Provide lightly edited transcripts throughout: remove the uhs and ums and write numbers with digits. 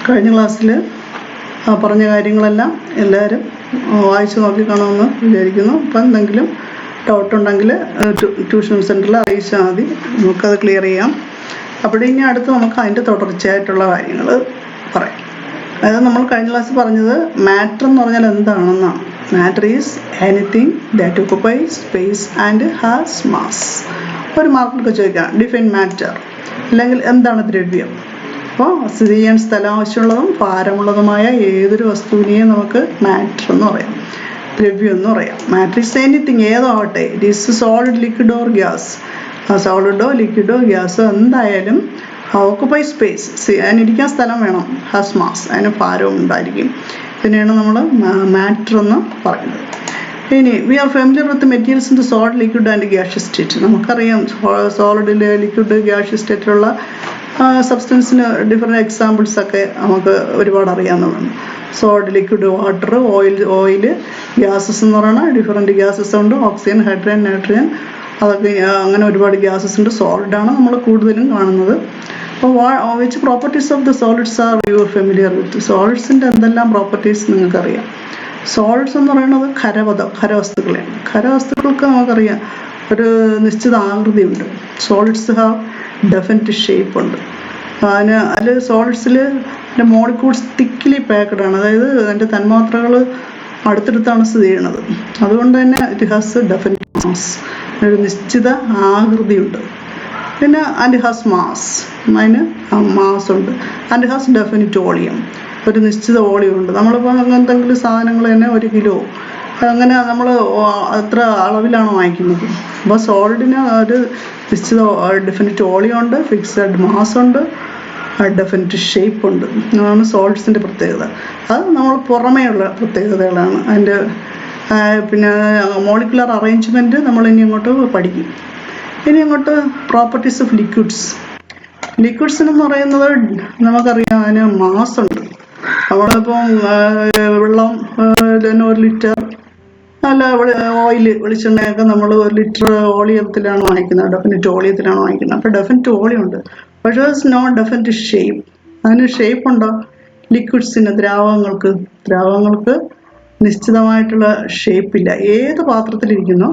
കഴിഞ്ഞ ക്ലാസ്സിൽ പറഞ്ഞ കാര്യങ്ങളെല്ലാം എല്ലാവരും വായിച്ച് നോക്കിക്കാണുമെന്ന് വിചാരിക്കുന്നു. അപ്പം എന്തെങ്കിലും ഡൗട്ട് ഉണ്ടെങ്കിൽ ട്യൂഷൻ സെൻറ്ററിൽ അറിയിച്ചാൽ മതി, നമുക്കത് ക്ലിയർ ചെയ്യാം. അപ്പോൾ ഇനി അടുത്ത് നമുക്ക് അതിൻ്റെ തുടർച്ചയായിട്ടുള്ള കാര്യങ്ങൾ പറയാം. അതായത് നമ്മൾ കഴിഞ്ഞ ക്ലാസ്സിൽ പറഞ്ഞത് മാറ്റർ എന്ന് പറഞ്ഞാൽ എന്താണെന്നാണ്. Matter is anything that occupies space and has mass. ഒരു മാർക്കൊക്കെ ചോദിക്കാം, ഡിഫൈൻ മാറ്റർ, അല്ലെങ്കിൽ എന്താണ് ദ്രവ്യം. അപ്പോൾ സ്ഥിതി ചെയ്യാൻ സ്ഥലം ആവശ്യമുള്ളതും ഭാരമുള്ളതുമായ ഏതൊരു വസ്തുവിനെയും നമുക്ക് മാറ്റർ എന്ന് പറയാം, ദ്രവ്യം എന്ന് പറയാം. മാറ്റർ ഈസ് എനിത്തിങ്, ഏതോ ആവട്ടെ, it is solid, liquid or gas. സോളിഡോ ലിക്വിഡോ ഗ്യാസോ എന്തായാലും ഓക്കുപൈ സ്പേസ്, അതിനിരിക്കാൻ സ്ഥലം വേണം, ഹാസ് മാസ്, അതിന് ഭാരവും ഉണ്ടായിരിക്കും. ഇതിനെയാണ് നമ്മൾ മാറ്റർ എന്ന് പറയുന്നത്. ഇനി we are familiar with materials in the solid, liquid and gaseous state. നമുക്കറിയാം സോളിഡിൽ, ലിക്വിഡ്, ഗ്യാഷ്യസ് സ്റ്റേറ്റിലുള്ള സബ്സ്റ്റൻസിന് ഡിഫറെൻറ്റ് എക്സാമ്പിൾസൊക്കെ നമുക്ക് ഒരുപാട് അറിയാവുന്നതാണ്. Solid, liquid, water, oil, gases എന്ന് പറയുന്നത് ഡിഫറെൻറ്റ് ഗ്യാസസ് ഉണ്ട്, ഓക്സിജൻ, ഹൈഡ്രജൻ, നൈട്രജൻ, അതൊക്കെ അങ്ങനെ ഒരുപാട് ഗ്യാസസ് ഉണ്ട്. സോളിഡാണ് നമ്മൾ കൂടുതലും കാണുന്നത്. അപ്പോൾ which properties of the solids are you familiar with? സോളിഡ്സിൻ്റെ എന്തെല്ലാം പ്രോപ്പർട്ടീസ് നിങ്ങൾക്കറിയാം? സോളിഡ്സ് എന്ന് പറയുന്നത് ഖരവസ്തുക്കളെയാണ്. ഖരവസ്തുക്കൾക്ക് നമുക്കറിയാം ഒരു നിശ്ചിത ആകൃതിയുണ്ട്. സോളിഡ്സ് ഹാവ് ഡെഫിനിറ്റ് ഷേപ്പ് ഉണ്ട്. അതിൽ സോളിഡ്സിൽ അതിൻ്റെ മോളിക്യൂൾസ് തിക്കിലി പാക്ക്ഡ് ആണ്, അതായത് അതിൻ്റെ തന്മാത്രകൾ അടുത്തടുത്താണ് സ്ഥിതി ചെയ്യുന്നത്. അതുകൊണ്ട് തന്നെ ഇറ്റ് ഹാസ് ഡെഫിനിറ്റ് മാസ്, ഒരു നിശ്ചിത ആകൃതിയുണ്ട്. പിന്നെ ആൻഡ് ഹാസ് മാസ്, അതിന് മാസ് ഉണ്ട്. ആൻഡ് ഹാസ് ഡെഫിനിറ്റ് വോളിയം, ഒരു നിശ്ചിത വോളിയം ഉണ്ട്. നമ്മളിപ്പോൾ എന്തെങ്കിലും സാധനങ്ങൾ തന്നെ 1 കിലോ അങ്ങനെ നമ്മൾ എത്ര അളവിലാണ് വാങ്ങിക്കുന്നത്. അപ്പോൾ സോളിഡിന് ഒരു നിശ്ചിത ഡെഫിനിറ്റ് വോളിയം ഉണ്ട്, ഫിക്സഡ് മാസ് ഉണ്ട്, ഡെഫിനിറ്റ് ഷേപ്പ് ഉണ്ട്. അതാണ് സോളിഡ്സിൻ്റെ പ്രത്യേകത. അത് നമ്മൾ പുറമേയുള്ള പ്രത്യേകതകളാണ്. അതിൻ്റെ പിന്നെ മോളിക്കുലർ അറേഞ്ച്മെൻറ്റ് നമ്മൾ ഇനി അങ്ങോട്ട് പഠിക്കും. ഇനി അങ്ങോട്ട് പ്രോപ്പർട്ടീസ് ഓഫ് ലിക്വിഡ്സ്. ലിക്വിഡ്സിനെന്ന് പറയുന്നത് നമുക്കറിയാം അതിന് മാസ് ഉണ്ട്. നമ്മളിപ്പോൾ വെള്ളം 1 ലിറ്റർ, അല്ല വെളിച്ചെണ്ണയൊക്കെ നമ്മൾ 1 ലിറ്റർ ഓളിയത്തിലാണ് വാങ്ങിക്കുന്നത്, ഡെഫിനിറ്റ് ഓളിയത്തിലാണ് വാങ്ങിക്കുന്നത്. അപ്പോൾ ഡെഫിനിറ്റ് വോളിയം ഉണ്ട്, പക്ഷേ നോ ഡെഫിനിറ്റ് ഷേപ്പ്. അതിന് ഷേപ്പ് ഉണ്ടോ? ലിക്വിഡ്സിന്, ദ്രാവകങ്ങൾക്ക് നിശ്ചിതമായിട്ടുള്ള ഷേപ്പില്ല. ഏത് പാത്രത്തിലിരിക്കുന്നോ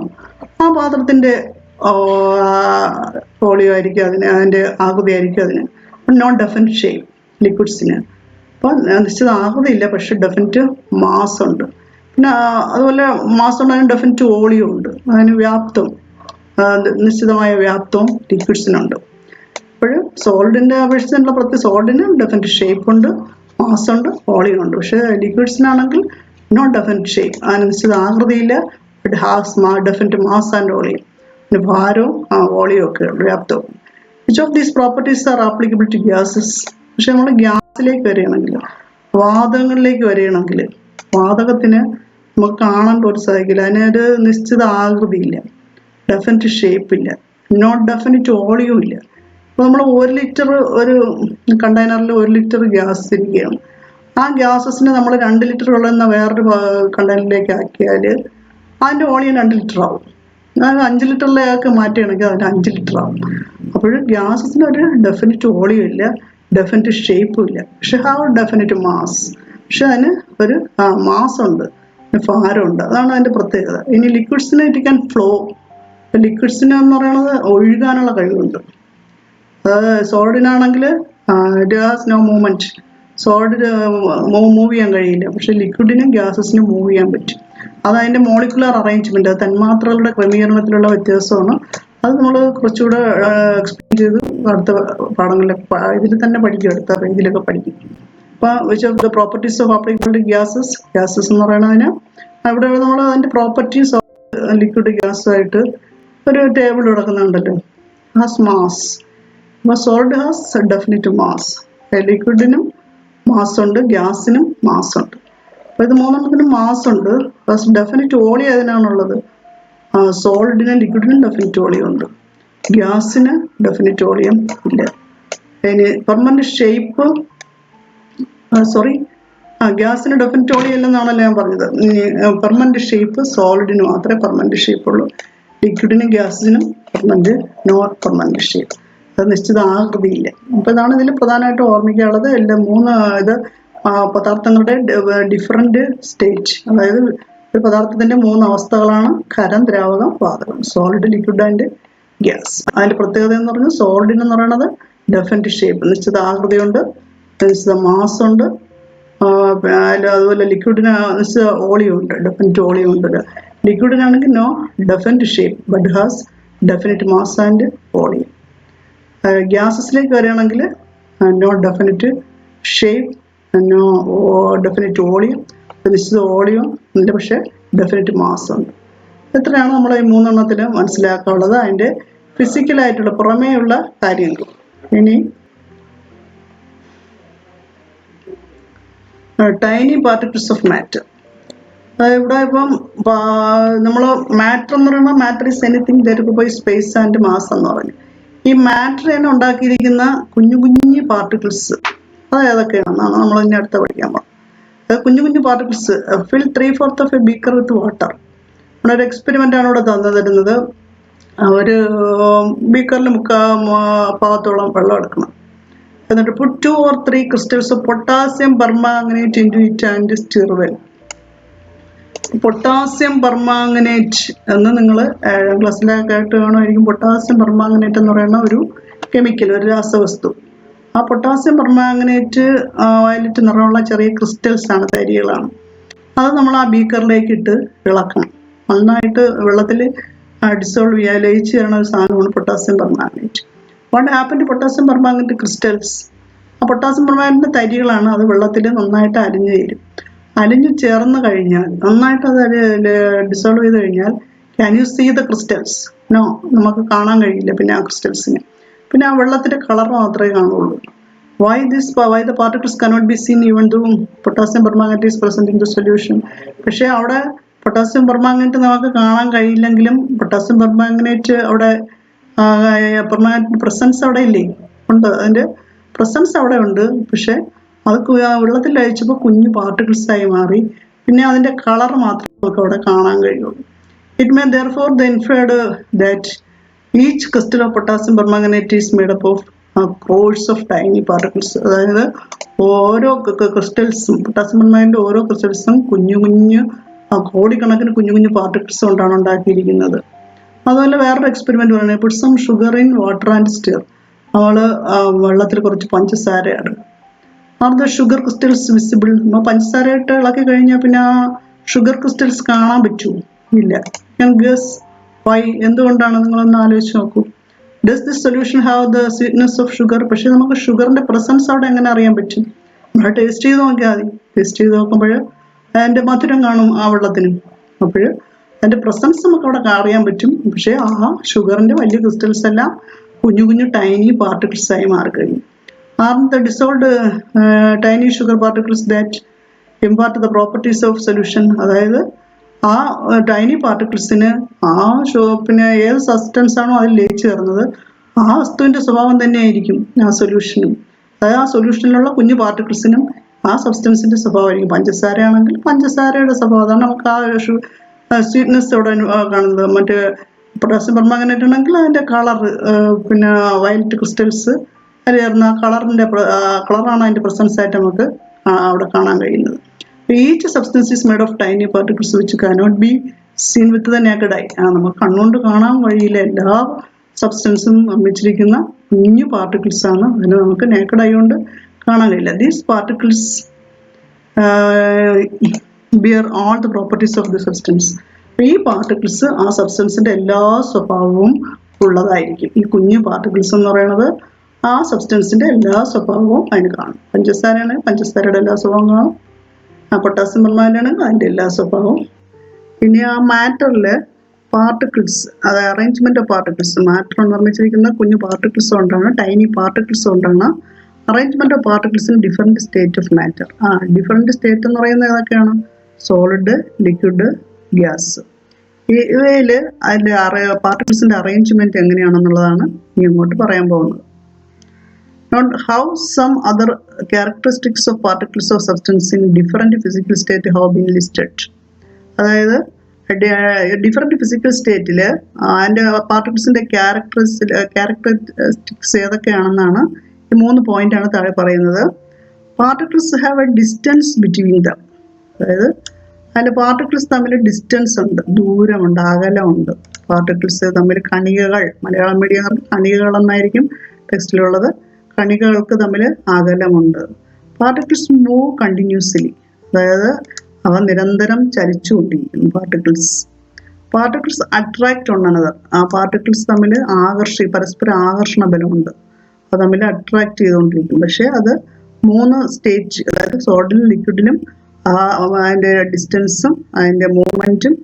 ആ പാത്രത്തിൻ്റെ വോളിയം ആയിരിക്കും അതിൻ്റെ ആകൃതി ആയിരിക്കും അതിന്. നോ ഡെഫിനിറ്റ് ഷേപ്പ് ലിക്വിഡ്സിന്. അപ്പോൾ നിശ്ചിത ആകൃതിയില്ല, പക്ഷെ ഡെഫിനിറ്റ് മാസ് ഉണ്ട്. പിന്നെ അതുപോലെ മാസ് ഉണ്ട്, അതിന് ഡെഫിനിറ്റ് വോളിയം ഉണ്ട്. അതിന് വ്യാപ്തം, നിശ്ചിതമായ വ്യാപ്തവും ലിക്വിഡ്സിനുണ്ട്. അപ്പോൾ സോളിഡിൻ്റെ അപേക്ഷിച്ചുള്ള സോളിഡിന് ഡെഫിനിറ്റ് ഷേപ്പ് ഉണ്ട്, മാസ് ഉണ്ട്, വോളിയം ഉണ്ട്. പക്ഷേ ലിക്വിഡ്സിനാണെങ്കിൽ നോ ഡെഫിനിറ്റ് ഷേപ്പ്, അതിന് നിശ്ചിത ആകൃതിയില്ല, it has definite mass and volume. പിന്നെ ഭാരവും വോളിയം ഒക്കെ ഉണ്ട്, വ്യാപ്തവും. Which of these properties are applicable to gases? പക്ഷെ നമ്മൾ ഗ്യാസിലേക്ക് വരികയാണെങ്കിൽ, വാതകങ്ങളിലേക്ക് വരികയാണെങ്കിൽ, വാതകത്തിന് നമുക്ക് കാണാൻ പോലും സാധിക്കില്ല, അതിനൊരു നിശ്ചിത ആകൃതിയില്ല, ഡെഫിനിറ്റ് ഷേപ്പില്ല, നോട്ട് ഡെഫിനിറ്റ് വോളിയം ഇല്ല. അപ്പോൾ നമ്മൾ 1 ലിറ്റർ ഒരു കണ്ടെയ്നറിൽ 1 ലിറ്റർ ഗ്യാസ് ഇരിക്കുകയാണ്. ആ ഗ്യാസസിനെ നമ്മൾ 2 ലിറ്റർ വെള്ളം വേറൊരു കണ്ടെയ്നറിലേക്ക് ആക്കിയാൽ അതിൻ്റെ വോളിയം 2 ലിറ്റർ ആവും. അത് 5 ലിറ്ററിലേക്ക് മാറ്റുകയാണെങ്കിൽ അതിന് 5 ലിറ്റർ ആവും. അപ്പോൾ ഗ്യാസസിന് ഒരു ഡെഫിനിറ്റ് വോളിയം ഇല്ല, ഡെഫിനിറ്റ് ഷേപ്പും ഇല്ല, പക്ഷെ ഹാവ് ഡെഫിനിറ്റ് മാസ്. പക്ഷെ അതിന് ഒരു മാസ് ഉണ്ട്, ഭാരമുണ്ട്. അതാണ് അതിൻ്റെ പ്രത്യേകത. ഇനി ലിക്വിഡ്സിന് ഇറ്റ് ക്യാൻ ഫ്ലോ. ലിക്വിഡ്സിന് എന്ന് പറയുന്നത് ഒഴുകാനുള്ള കഴിവുണ്ട്. അതായത് സോളിഡിനാണെങ്കിൽ it has no movement, solid move ചെയ്യാൻ കഴിയില്ല. പക്ഷെ ലിക്വിഡിനും ഗ്യാസസിനും മൂവ് ചെയ്യാൻ പറ്റും. അത് അതിൻ്റെ മോളിക്കുലർ അറേഞ്ച്മെൻറ്റ്, തന്മാത്രകളുടെ ക്രമീകരണത്തിലുള്ള വ്യത്യാസമാണ്. അത് നമ്മൾ കുറച്ചുകൂടെ എക്സ്പ്ലെയിൻ ചെയ്ത് അടുത്ത പാഠങ്ങളിലൊക്കെ ഇതിൽ തന്നെ പഠിക്കും, അടുത്ത ഇതിലൊക്കെ പഠിക്കും. അപ്പോൾ which of the properties of applicable to gases എന്ന് പറയുന്നതിന് അവിടെ നമ്മൾ അതിൻ്റെ പ്രോപ്പർട്ടീസ് ഓഫ് ലിക്വിഡ് ഗ്യാസുമായിട്ട് ഒരു ടേബിൾ കിടക്കുന്നുണ്ടല്ലോ. Has mass. അപ്പോൾ സോളിഡ് ഹാസ് ഡെഫിനിറ്റ് മാസ്. ലിക്വിഡിനും മാസ് ഉണ്ട്, ഗ്യാസിനും മാസ് ഉണ്ട്. അപ്പോൾ ഇത് മൂന്നെണ്ണത്തിനും മാസ് ഉണ്ട്. ഡെഫിനിറ്റ് വോളിയം ഏതിനാണുള്ളത്? സോളിഡിനും ലിക്വിഡിനും ഡെഫിനിറ്റ് വോളിയം ഉണ്ട്, ഗ്യാസിന് ഡെഫിനിറ്റ് വോളിയം ഇല്ല. ഇനി പെർമനന്റ് ഷേപ്പ്, ഗ്യാസിന് ഡെഫിനിറ്റ് വോളിയം ഇല്ലെന്നാണല്ലോ ഞാൻ പറഞ്ഞത്. പെർമനന്റ് ഷേപ്പ് സോളിഡിന് മാത്രമേ പെർമനന്റ് ഷേപ്പ് ഉള്ളൂ, ലിക്വിഡിനും ഗ്യാസിനും നോ പെർമനന്റ് ഷേപ്പ്. അത് നിശ്ചിത ആകൃതിയില്ല. അപ്പോൾ ഇതാണ് ഇതിൽ പ്രധാനമായിട്ട് ഓർമ്മിക്കാനുള്ളത്. എല്ലാം മൂന്ന് ഇത് പദാർത്ഥങ്ങളുടെ ഡിഫറെൻറ്റ് സ്റ്റേറ്റ്, അതായത് ഒരു പദാർത്ഥത്തിൻ്റെ മൂന്ന് അവസ്ഥകളാണ് ഖരം, ദ്രാവകം, വാതകം, സോളിഡ്, ലിക്വിഡ് ആൻഡ് ഗ്യാസ്. അതിൻ്റെ പ്രത്യേകത എന്ന് പറഞ്ഞാൽ സോളിഡിന് എന്ന് പറയുന്നത് ഡെഫിനറ്റ് ഷേപ്പ്, നിശ്ചിത ആകൃതിയുണ്ട്, നിശ്ചിത മാസുണ്ട്. അതുപോലെ ലിക്വിഡിന് നിശ്ചിത വോളിയമുണ്ട്, ഡെഫിനറ്റ് വോളിയമുണ്ട്. ലിക്വിഡിനാണെങ്കിൽ no definite shape but has definite mass and volume. ഗ്യാസസിലേക്ക് വരികയാണെങ്കിൽ no definite shape, no definite volume, നിശ്ചിത വോളിയം ഉണ്ട്, പക്ഷേ ഡെഫിനറ്റ് മാസ് ഉണ്ട്. ഇത്രയാണ് നമ്മൾ ഈ മൂന്നെണ്ണത്തിൽ മനസ്സിലാക്കാനുള്ളത്, അതിൻ്റെ ഫിസിക്കലായിട്ടുള്ള പുറമേയുള്ള കാര്യങ്ങൾ. ഇനി ടൈനി പാർട്ടിക്കിൾസ് ഓഫ് മാറ്റർ. ഇവിടെ ഇപ്പം നമ്മൾ മാറ്റർ എന്ന് പറയുമ്പോൾ matter is anything that by space and mass എന്ന് പറഞ്ഞു. ഈ മാറ്റർ തന്നെ ഉണ്ടാക്കിയിരിക്കുന്ന കുഞ്ഞു കുഞ്ഞു പാർട്ടിക്കിൾസ് അത് ഏതൊക്കെയാണെന്നാണ് നമ്മൾ ഇനി അടുത്ത പഠിക്കാൻ പോകുന്നത്. കുഞ്ഞു കുഞ്ഞു particles fill 3/4 of a beaker with water. ഒരു എക്സ്പെരിമെൻ്റ് ആണ് ഇവിടെ തരുന്നത്. ഒരു ബീക്കറിൽ ഭാഗത്തോളം വെള്ളം എടുക്കണം. എന്നിട്ട് put 2 or 3 crystals of potassium permanganate into it and stir well. Potassium permanganate എന്ന് നിങ്ങൾ ക്ലാസ്സിലൊക്കെ ആയിട്ട് കാണുമായിരിക്കും. പൊട്ടാസ്യം പെർമാംഗനേറ്റ് എന്ന് പറയുന്ന ഒരു കെമിക്കൽ, ഒരു രാസവസ്തു. ആ പൊട്ടാസ്യം പെർമാംഗനേറ്റ് വയലറ്റ് നിറമുള്ള ചെറിയ ക്രിസ്റ്റൽസ് ആണ്, തരികളാണ്. അത് നമ്മൾ ആ ബീക്കറിലേക്ക് ഇട്ട് ഇളക്കണം. നന്നായിട്ട് വെള്ളത്തിൽ ഡിസോൾവ് ചെയ്യാൻ ലയിച്ച് തരുന്ന ഒരു സാധനമാണ് potassium permanganate. What happen to potassium permanganate crystals? ആ പൊട്ടാസ്യം പെർമാംഗനേറ്റിൻ്റെ തരികളാണ്, അത് വെള്ളത്തിൽ നന്നായിട്ട് അലിഞ്ഞു ചേരും. അലിഞ്ഞു ചേർന്ന് കഴിഞ്ഞാൽ, നന്നായിട്ട് അത് ഡിസോൾവ് ചെയ്ത് കഴിഞ്ഞാൽ, can you see the crystals? No, നമുക്ക് കാണാൻ കഴിയില്ല പിന്നെ ആ ക്രിസ്റ്റൽസിനെ. പിന്നെ ആ വെള്ളത്തിൻ്റെ കളർ മാത്രമേ കാണുള്ളൂ. Why the particles cannot be seen even though potassium permanganate is present in the solution. പക്ഷേ അവിടെ പൊട്ടാസ്യം പെർമാംഗനേറ്റ് നമുക്ക് കാണാൻ കഴിയില്ലെങ്കിലും പൊട്ടാസ്യം പെർമാംഗനേറ്റ് അവിടെ പെർമാംഗനേറ്റ് പ്രസൻസ് അവിടെ ഇല്ലേ? ഉണ്ട്, അതിൻ്റെ പ്രസൻസ് അവിടെ ഉണ്ട്. പക്ഷേ അത് വെള്ളത്തിൽ ലയിച്ചപ്പോൾ കുഞ്ഞു പാർട്ടിക്കിൾസായി മാറി. പിന്നെ അതിൻ്റെ കളർ മാത്രമേ നമുക്ക് അവിടെ കാണാൻ കഴിയുള്ളൂ. It may therefore the inferred that each crystal of potassium permanganate is made up of crores of tiny particles. അതായത് ഓരോ ക്രിസ്റ്റൽസും, പൊട്ടാസ്യം പെർമാംഗനേറ്റ് ഓരോ ക്രിസ്റ്റൽസും കുഞ്ഞു കുഞ്ഞു കോടിക്കണക്കിന് കുഞ്ഞു കുഞ്ഞു പാർട്ടിക്കിൾസ് കൊണ്ടാണ് ഉണ്ടാക്കിയിരിക്കുന്നത്. അതുപോലെ വേറൊരു എക്സ്പെരിമെൻറ്റ് പറയുന്നത് put some sugar in water and stir. നമ്മൾ വെള്ളത്തിൽ കുറച്ച് പഞ്ചസാര ഇടുക. Are the sugar crystals visible? നമ്മൾ പഞ്ചസാരയിട്ട് ഇളക്കി കഴിഞ്ഞാൽ പിന്നെ ആ ഷുഗർ ക്രിസ്റ്റൽസ് കാണാൻ പറ്റുമോ? ഇല്ല. ഞാൻ ഗസ് വൈ, എന്തുകൊണ്ടാണ്? നിങ്ങളൊന്ന് ആലോചിച്ച് നോക്കൂ. Does this solution have the sweetness of sugar? പക്ഷേ നമുക്ക് ഷുഗറിൻ്റെ പ്രസൻസ് അവിടെ എങ്ങനെ അറിയാൻ പറ്റും? നമ്മൾ ടേസ്റ്റ് ചെയ്ത് നോക്കിയാൽ മതി. ടേസ്റ്റ് ചെയ്ത് നോക്കുമ്പോൾ അതിൻ്റെ മധുരം കാണും ആ വെള്ളത്തിന്. അപ്പോൾ അതിൻ്റെ പ്രസൻസ് നമുക്ക് അവിടെ അറിയാൻ പറ്റും. പക്ഷേ ആ ഷുഗറിൻ്റെ വലിയ ക്രിസ്റ്റൽസ് എല്ലാം കുഞ്ഞു കുഞ്ഞു ടൈനി പാർട്ടിക്കിൾസായി മാറിക്കഴിഞ്ഞു. Aren't the dissolved tiny sugar particles that impart the properties of solution? അതായത് ആ ടൈനി പാർട്ടിക്കിൾസിന് ആ പിന്നെ ഏത് സബ്സ്റ്റൻസ് ആണോ അതിൽ ലയിച്ചു ചേർന്നത് ആ വസ്തുവിൻ്റെ സ്വഭാവം തന്നെയായിരിക്കും ആ സൊല്യൂഷനും. അതായത് ആ സൊല്യൂഷനിലുള്ള കുഞ്ഞു പാർട്ടിക്കിൾസിനും ആ സബ്സ്റ്റൻസിൻ്റെ സ്വഭാവമായിരിക്കും. പഞ്ചസാര ആണെങ്കിൽ പഞ്ചസാരയുടെ സ്വഭാവം, അതാണ് നമുക്ക് ആ സ്വീറ്റ്നെസ് അവിടെ കാണുന്നത്. മറ്റേ പൊട്ടാസ്യം പെർമാംഗനേറ്റ് ആണെങ്കിൽ അതിൻ്റെ കളർ, പിന്നെ വയലറ്റ് ക്രിസ്റ്റൽസ് അത് ചേർന്ന കളറാണ് അതിൻ്റെ പ്രസൻസ് ആയിട്ട് നമുക്ക് അവിടെ കാണാൻ കഴിയുന്നത്. Each substance is made of tiny particles which cannot be seen with the naked I. നമുക്ക് കണ്ണുകൊണ്ട് കാണാൻ കഴിയില്ല. എല്ലാ സബ്സ്റ്റൻസും നിർമ്മിച്ചിരിക്കുന്ന കുഞ്ഞു പാർട്ടിക്കിൾസ് ആണ്, അതിന് നമുക്ക് നേക്കഡ് ഐ കൊണ്ട് കാണാൻ കഴിയില്ല. These particles bear all the properties of the substance. ഈ പാർട്ടിക്കിൾസ് ആ സബ്സ്റ്റൻസിൻ്റെ എല്ലാ സ്വഭാവവും ഉള്ളതായിരിക്കും. ഈ കുഞ്ഞു പാർട്ടിക്കിൾസ് എന്ന് പറയുന്നത് ആ സബ്സ്റ്റൻസിൻ്റെ എല്ലാ സ്വഭാവവും അതിന് കാണും. പഞ്ചസാരയാണെങ്കിൽ പഞ്ചസാരയുടെ എല്ലാ സ്വഭാവവും കാണും. ആ പൊട്ടാസ്യം പെർമാംഗനേറ്റ് ആണെങ്കിൽ അതിൻ്റെ എല്ലാ സ്വഭാവവും. പിന്നെ ആ മാറ്ററിൽ പാർട്ടിക്കിൾസ്, അതായത് അറേഞ്ച്മെൻറ്റ് ഓഫ് പാർട്ടിക്കിൾസ്, മാറ്റർ നിർമ്മിച്ചിരിക്കുന്ന കുഞ്ഞു പാർട്ടിക്കിൾസ് കൊണ്ടാണ്, ടൈനി പാർട്ടിക്കിൾസ് കൊണ്ടാണ് അറേഞ്ച്മെൻറ്റ് ഓഫ് പാർട്ടിക്കിൾസിന് different state of matter. Different state എന്ന് പറയുന്നത് ഏതൊക്കെയാണ്? Solid, liquid, gas. ഇവയിൽ അതിൻ്റെ പാർട്ടിക്കിൾസിൻ്റെ അറേഞ്ച്മെൻറ്റ് എങ്ങനെയാണെന്നുള്ളതാണ് ഇനി അങ്ങോട്ട് പറയാൻ പോകുന്നത്. Note how some other characteristics of particles of substance in different physical state have been listed. അതായത് ഡിഫറെൻറ്റ് ഫിസിക്കൽ സ്റ്റേറ്റിൽ അതിൻ്റെ പാർട്ടിക്കിൾസിൻ്റെ ക്യാരക്ടറിസ്റ്റിക്സ് ഏതൊക്കെയാണെന്നാണ് ഈ 3 പോയിന്റാണ് താഴെ പറയുന്നത്. Particles have A distance between them, അതായത് അതിൻ്റെ പാർട്ടിക്കിൾസ് തമ്മിൽ ഡിസ്റ്റൻസ് ഉണ്ട്, ദൂരമുണ്ട്, അകലമുണ്ട്. പാർട്ടിക്കിൾസ് തമ്മിൽ കണികകൾ, മലയാളം മീഡിയം കണികകൾ എന്നായിരിക്കും ടെക്സ്റ്റിലുള്ളത്, കണികകൾക്ക് തമ്മിൽ അകലമുണ്ട്. പാർട്ടിക്കിൾസ് മൂവ് കണ്ടിന്യൂസ്ലി, അതായത് അവ നിരന്തരം ചലിച്ചുകൊണ്ടിരിക്കുന്നു. പാർട്ടിക്കിൾസ് അട്രാക്ട് ഓൺ അനദർ, ആ പാർട്ടിക്കിൾസ് തമ്മിൽ പരസ്പര ആകർഷണ ബലമുണ്ട്, അത് തമ്മിൽ അട്രാക്ട് ചെയ്തുകൊണ്ടിരിക്കും. പക്ഷേ അത് 3 സ്റ്റേറ്റ്, അതായത് സോളിഡിലും ലിക്വിഡിലും അതിൻ്റെ ഡിസ്റ്റൻസും അതിൻ്റെ മൂവ്മെൻറ്റും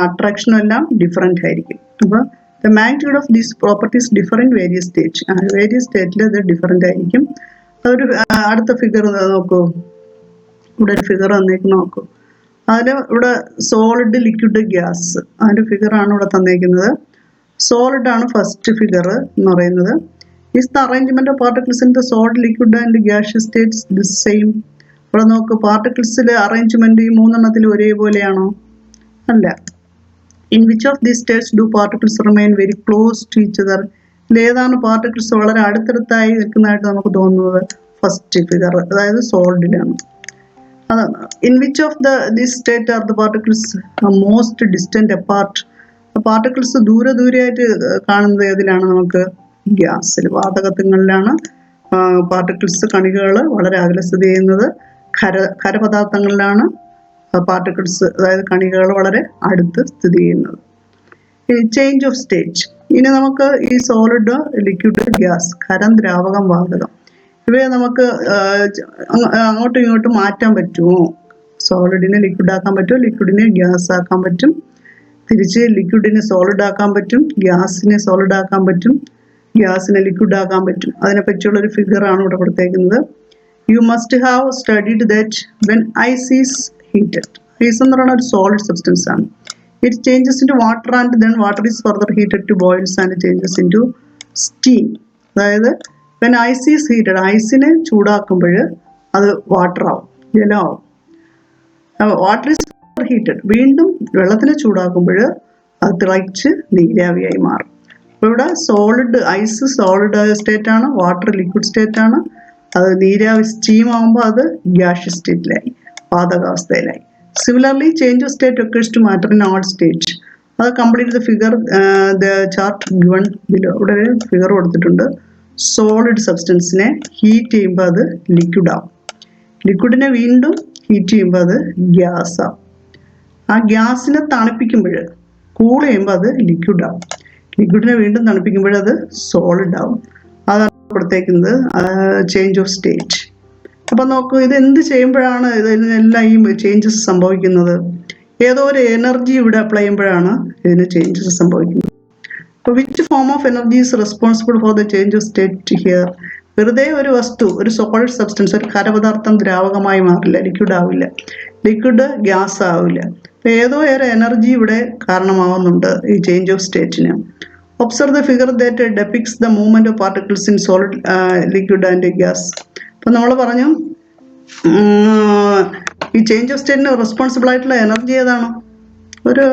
അട്രാക്ഷനും എല്ലാം ഡിഫറെൻ്റ് ആയിരിക്കും. അപ്പോൾ the magnitude of these properties differ in various state, various സ്റ്റേറ്റിൽ ഇത് ഡിഫറെൻ്റ് ആയിരിക്കും. അതൊരു അടുത്ത ഫിഗർ നോക്കൂ, ഇവിടെ ഒരു ഫിഗർ തന്നേക്ക് നോക്കൂ. അതിൽ ഇവിടെ സോളിഡ്, ലിക്വിഡ്, ഗ്യാസ്, അതിൻ്റെ ഫിഗറാണ് ഇവിടെ തന്നേക്കുന്നത്. സോളിഡ് ആണ് ഫസ്റ്റ് ഫിഗർ എന്ന് പറയുന്നത്. Is the arrangement of particles in the solid, liquid and gaseous states the same? ഇവിടെ നോക്ക്, പാർട്ടിക്കിൾസിലെ അറേഞ്ച്മെന്റ് ഈ 3 എണ്ണത്തിൽ ഒരേപോലെയാണോ? അല്ല. In which of these states do particles remain very close to each other? ഏതാണ് പാർട്ടിക്കിൾസ് വളരെ അടുത്തടുത്തായി നിൽക്കുന്നതായിട്ട് നമുക്ക് തോന്നുന്നത്? ഫസ്റ്റ് ഫിഗർ, അതായത് സോളിഡിലാണ്. In which of this state are the particles most distant apart? Particles ദൂരെയായിട്ട് കാണുന്നത് ഏതിലാണ്? നമുക്ക് ഗ്യാസിൽ, വാതകങ്ങളിലാണ് പാർട്ടിക്കിൾസ്, കണികകൾ വളരെ അകലെ സ്ഥിതി ചെയ്യുന്നത്. ഖരപദാർത്ഥങ്ങളിലാണ് പാർട്ടിക്കിൾസ്, അതായത് കണികകൾ വളരെ അടുത്ത് സ്ഥിതി ചെയ്യുന്നത്. Change of state. ഇനി നമുക്ക് ഈ സോളിഡ്, ലിക്വിഡ്, ഗ്യാസ്, ഖരം, ദ്രാവകം, വാതകം, ഇവയെ നമുക്ക് അങ്ങോട്ടും ഇങ്ങോട്ടും മാറ്റാൻ പറ്റുമോ? സോളിഡിനെ ലിക്വിഡ് ആക്കാൻ പറ്റും, ലിക്വിഡിനെ ഗ്യാസ് ആക്കാൻ പറ്റും, തിരിച്ച് ലിക്വിഡിനെ സോളിഡ് ആക്കാൻ പറ്റും, ഗ്യാസിനെ സോളിഡ് ആക്കാൻ പറ്റും, ഗ്യാസിനെ ലിക്വിഡ് ആക്കാൻ പറ്റും. അതിനെപ്പറ്റിയുള്ളൊരു ഫിഗറാണ് ഇവിടെ കൊടുത്തേക്കുന്നത്. You must have studied that when ice is heated, ice എന്ന് പറയുന്ന ഒരു സോളിഡ് സബ്സ്റ്റൻസ് ആണ്. It changes into water and then water is further heated to boils and changes into steam. അതായത് വെൻ ഐസ് ഈസ് ഹീറ്റഡ്, ഐസിനെ ചൂടാക്കുമ്പോൾ അത് water ആവും, ജലമാവും. Water is heated, വീണ്ടും വെള്ളത്തിനെ ചൂടാക്കുമ്പോൾ അത് തിളച്ച് നീരാവിയായി മാറും. അപ്പോൾ ഇവിടെ സോളിഡ്, ഐസ് സോളിഡ് സ്റ്റേറ്റ് ആണ്, വാട്ടർ ലിക്വിഡ് സ്റ്റേറ്റ് ആണ്, അത് നീരാവി സ്റ്റീം ആകുമ്പോൾ അത് ഗ്യാഷ്യസ് സ്റ്റേറ്റിലായി, വാതകാവസ്ഥയിലായി. Similarly change of state occurs to matter in all state. അത് complete the figure, the chart given below. ഇവിടെ ഒരു ഫിഗർ കൊടുത്തിട്ടുണ്ട്. സോളിഡ് സബ്സ്റ്റൻസിനെ ഹീറ്റ് ചെയ്യുമ്പോൾ അത് ലിക്വിഡ് ആവും, ലിക്വിഡിനെ വീണ്ടും ഹീറ്റ് ചെയ്യുമ്പോൾ അത് ഗ്യാസ് ആവും. ആ ഗ്യാസിനെ തണുപ്പിക്കുമ്പോൾ, കൂൾ ചെയ്യുമ്പോൾ അത് ലിക്വിഡ് ആവും, ലിക്വിഡിനെ വീണ്ടും തണുപ്പിക്കുമ്പോൾ അത് സോളിഡ് ആവും. അതാണ് കൊടുത്തേക്കുന്നത് ചേഞ്ച് ഓഫ് സ്റ്റേറ്റ്. അപ്പം നോക്കൂ, ഇത് എന്ത് ചെയ്യുമ്പോഴാണ് ഇതിനെല്ലാം ഈ ചേഞ്ചസ് സംഭവിക്കുന്നത്? ഏതോ ഒരു എനർജി ഇവിടെ അപ്ലൈ ചെയ്യുമ്പോഴാണ് ഇതിന് ചേഞ്ചസ് സംഭവിക്കുന്നത്. അപ്പോൾ which form of energy is responsible for the change of state here? വെറുതെ ഒരു വസ്തു, ഒരു സോളിഡ് സബ്സ്റ്റൻസ്, ഒരു ഖരപദാർത്ഥം ദ്രാവകമായി മാറില്ല, ലിക്വിഡ് ആവില്ല, ലിക്വിഡ് ഗ്യാസ് ആവില്ല. ഏതോ ഒരു എനർജി ഇവിടെ കാരണമാവുന്നുണ്ട് ഈ ചേഞ്ച് ഓഫ് സ്റ്റേറ്റിന്. Observe the figure that depicts the movement of particles in solid, liquid and gas. അപ്പം നമ്മൾ പറഞ്ഞു ഈ ചേഞ്ച് ഓഫ് സ്റ്റേറ്റിന് റെസ്പോൺസിബിൾ ആയിട്ടുള്ള എനർജി ഏതാണ്? ഒരു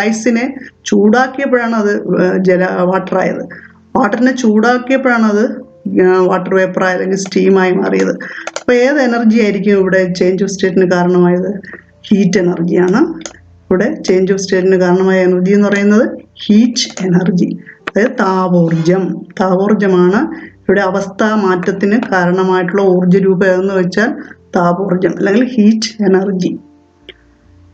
ഐസിനെ ചൂടാക്കിയപ്പോഴാണ് അത് വാട്ടറായത്, വാട്ടറിനെ ചൂടാക്കിയപ്പോഴാണ് അത് വാട്ടർ വേപ്പറായി അല്ലെങ്കിൽ സ്റ്റീമായി മാറിയത്. അപ്പോൾ ഏത് എനർജി ആയിരിക്കും ഇവിടെ ചേഞ്ച് ഓഫ് സ്റ്റേറ്റിന് കാരണമായത്? ഹീറ്റ് എനർജിയാണ്. ഇവിടെ ചേഞ്ച് ഓഫ് സ്റ്റേറ്റിന് കാരണമായ എനർജി എന്ന് പറയുന്നത് ഹീറ്റ് എനർജി, അതായത് താപോർജ്ജമാണ് ഇവിടെ അവസ്ഥാ മാറ്റത്തിന് കാരണമായിട്ടുള്ള ഊർജ്ജ രൂപം എന്ന് വെച്ചാൽ താപോർജ്ജം അല്ലെങ്കിൽ ഹീറ്റ് എനർജി.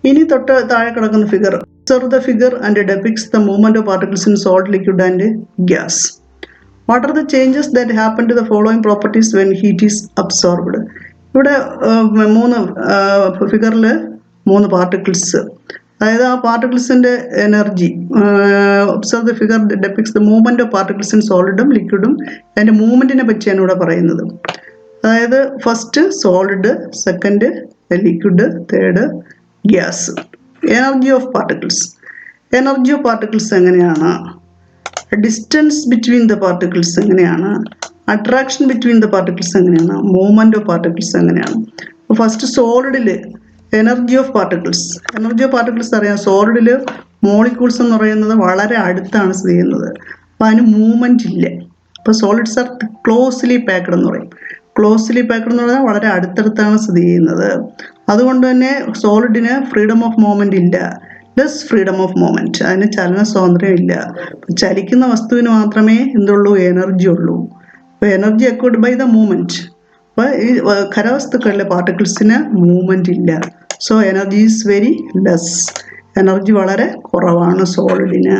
ഇനി തൊട്ട് താഴെ കിടക്കുന്ന figure, observe the figure and depicts the movement of particles in solid, liquid and gas. What are the changes that happen to the following properties when heat is absorbed? ഇവിടെ ഫിഗറിൽ 3 particles, അതായത് ആ പാർട്ടിക്കിൾസിൻ്റെ energy. Observe the figure depicts the movement of particles in സോളിഡും ലിക്വിഡും, അതിൻ്റെ മൂവ്മെന്റിനെ പറ്റിയാണ് ഇവിടെ പറയുന്നത്. അതായത് first solid, second liquid, third gas. Energy of particles എങ്ങനെയാണ്? ഡിസ്റ്റൻസ് ബിറ്റ്വീൻ ദ പാർട്ടിക്കിൾസ് എങ്ങനെയാണ്? അട്രാക്ഷൻ ബിറ്റ്വീൻ ദ പാർട്ടിക്കിൾസ് എങ്ങനെയാണ്? മൂവ്മെന്റ് ഓഫ് പാർട്ടിക്കിൾസ് എങ്ങനെയാണ്? ഫസ്റ്റ് സോളിഡിൽ എനർജി ഓഫ് പാർട്ടിക്കിൾസ് അറിയാം. സോളിഡിൽ മോളിക്യൂൾസ് എന്ന് പറയുന്നത് വളരെ അടുത്താണ് സ്ഥിതി ചെയ്യുന്നത്. അപ്പോൾ അതിന് മൂവ്മെൻ്റ് ഇല്ല. അപ്പോൾ സോളിഡ്സ് ആർ ക്ലോസ്ലി പാക്ഡ് എന്ന് പറയും. ക്ലോസ്ലി പാക്ഡ് എന്ന് പറഞ്ഞാൽ വളരെ അടുത്തടുത്താണ് സ്ഥിതി ചെയ്യുന്നത്. അതുകൊണ്ട് തന്നെ സോളിഡിന് ഫ്രീഡം ഓഫ് മൂവ്മെൻ്റ് ഇല്ല. ലെസ് ഫ്രീഡം ഓഫ് മൂവ്മെൻറ്റ്, അതിന് ചലന സ്വാതന്ത്ര്യം ഇല്ല. ചലിക്കുന്ന വസ്തുവിന് മാത്രമേ എന്തുള്ളൂ, എനർജി ഉള്ളൂ. അപ്പോൾ energy acquired by the movement. അപ്പോൾ ഈ ഖരവസ്തുക്കളിലെ പാർട്ടിക്കിൾസിന് മൂവ്മെൻറ്റ് ഇല്ല. So energy is very less. Energy വളരെ കുറവാണ് സോളിഡിന്.